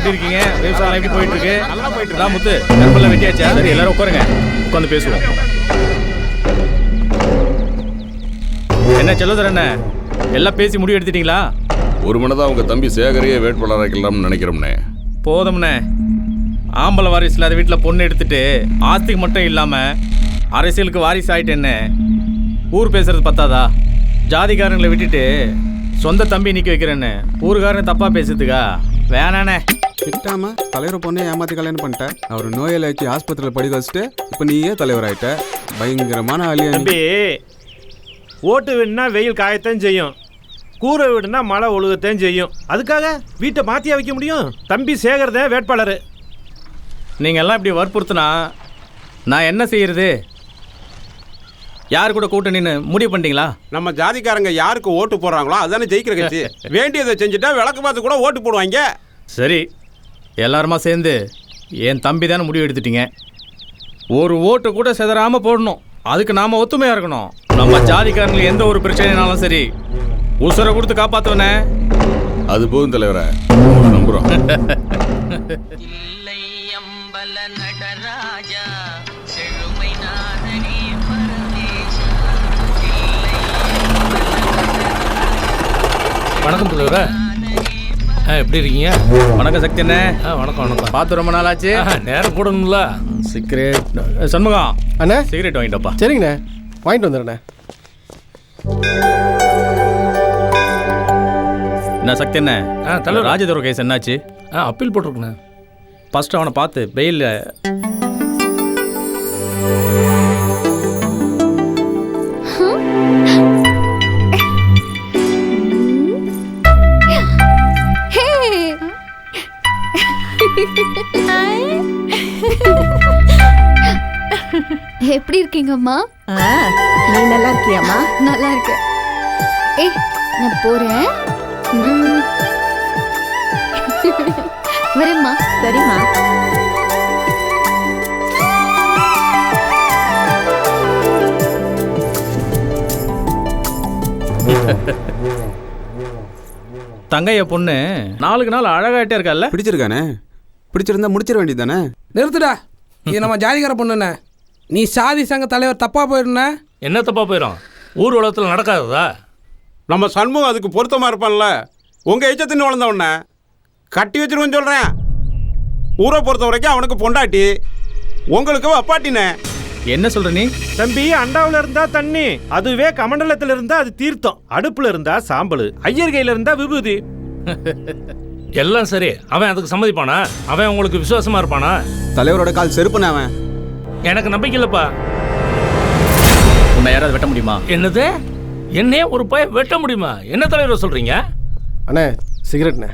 எப்படி இருக்கீங்க? விவசாயம் எப்படி போயிட்டு இருக்கு? நல்லா போயிட்டு இருக்கு. முத்து கரும்பெல்லாம் வெட்டியாச்சா? சரி எல்லாரும் உட்காருங்க, உட்காந்து பேசுவோம். என்ன செல்லுதர் என்ன எல்லாம் பேசி முடிவு எடுத்துட்டீங்களா? ஒரு மனதான் உங்க தம்பி சேகரையே வேட்பாளராக்கலாம்னு நினைக்கிறோம்னே. போதும்ண்ணே, ஆம்பளை வாரிசு இல்லாத வீட்டில் பொண்ணு எடுத்துட்டு ஆஸ்திக்கு மட்டும் இல்லாமல் அரசியலுக்கு வாரிசு ஆகிட்டேன்னு ஊர் பேசுறது பத்தாதா? ஜாதிக்காரங்களை விட்டுட்டு சொந்த தம்பி நிற்க வைக்கிறேன்னு ஊருக்காரன் தப்பாக பேசுறதுக்கா? வேணாண்ணே. திட்டாம தலைவரை பொண்ணே ஏமாற்றி கல்யாணம் பண்ணிட்டேன். அவர் நோயாளி ஆக்கி ஆஸ்பத்திரியில் படிக்க வச்சுட்டு இப்போ நீயே தலைவர் ஆகிட்ட. பயங்கரமான ஆளியா தம்பி. ஓட்டு வீடுனா வெயில் காயத்தான் செய்யும், கூரை வீடுனா மழை ஒழுகத்தான் செய்யும். அதுக்காக வீட்டை மாற்றியா வைக்க முடியும்? தம்பி சேகர்தான் வேட்பாளர். நீங்கள் எல்லாம் இப்படி வற்புறுத்தினா நான் என்ன செய்யறது? யார் கூட கூட்டணின்னு முடிவு பண்ணிட்டீங்களா? நம்ம ஜாதிக்காரங்க யாருக்கு ஓட்டு போடுறாங்களோ அதுதானே ஜெயிக்கிற கட்சி. வேண்டியதை செஞ்சுட்டா விளக்கு பார்த்து கூட ஓட்டு போடுவாங்க. சரி, எல்லாருமா சேர்ந்து என் தம்பி தானே முடிவு எடுத்துட்டீங்க. ஒரு ஓட்டு கூட செதறாமல் போடணும். அதுக்கு நாம் ஒத்துமையாக இருக்கணும். நம்ம ஜாதிக்காரங்களுக்கு எந்த ஒரு பிரச்சனைனாலும் சரி உசுரை கொடுத்து காப்பாற்றுவனே. அது போதும் தலைவரை, நம்புறோம். வணக்கம் தலைவரா. எப்படி இருக்கீங்க? வணக்கம் சக்தி அண்ணே. வணக்கம் வணக்கம். பார்த்து ரொம்ப நாள் ஆச்சு. நேரம் கூடணும்ல. சிகரெட் சண்முகம் அண்ணே சிகரெட் வாங்கிட்டப்பா. சரிங்கண்ணே, வாங்கிட்டு வந்துடுறேண்ணே. என்ன சக்தி அண்ணே, தலைவர் ராஜதுரை கேஸ் என்னாச்சு? அப்பீல் போட்டிருக்கண்ணே. ஃபர்ஸ்ட் அவனை பார்த்து பெயில். எப்படி இருக்கீங்க அம்மா? நீ நல்லா இருக்கியாம்மா? நல்லா இருக்க. நான் போறேன். வரேம்மா. சரிம்மா. தங்கைய பொண்ணு நாளுக்கு நாள் அழகாயிட்டே இருக்கல்ல? பிடிச்சிருக்கானே? பிடிச்சிருந்தா முடிச்சிட வேண்டியது தானே. நிறுத்துடா, இது நம்ம ஜாதிகார பொண்ணுண்ணே. நீ சாதி சங்க தலைவர் தப்பா போயிருந்த. என்ன தப்பா போயிடும்? ஊர் உலகத்தில் நடக்காததா? நம்ம சண்முகம் அதுக்கு பொருத்தமாக இருப்பான்ல. உங்கள் எச்சத்தின்னு வளர்ந்தவன கட்டி வச்சிருவேன்னு சொல்கிறேன். ஊரை பொறுத்த வரைக்கும் அவனுக்கு பொண்டாட்டி, உங்களுக்கு அப்பாட்டினே. என்ன சொல்ற நீ? தம்பி, அண்டாவில் இருந்தா தண்ணி, அதுவே கமண்டலத்தில் இருந்தா அது தீர்த்தம், அடுப்புல இருந்தா சாம்பல், ஐயர் கையில இருந்தா விபூதி. எல்லாம் சரி, அவன் அதுக்கு சம்மதிப்பானா? அவன் உங்களுக்கு விசுவாசமா இருப்பானா? தலைவரோட கால் செருப்புனே அவன். எனக்கு நம்பிக்கை இல்லப்பா. உன்னை யாராவது வெட்ட முடியுமா? என்னது? என்னையே ஒரு பையன் வெட்ட முடியுமா? என்ன தலைவர் சொல்றீங்க? அண்ணே சிகரெட்ண்ணே.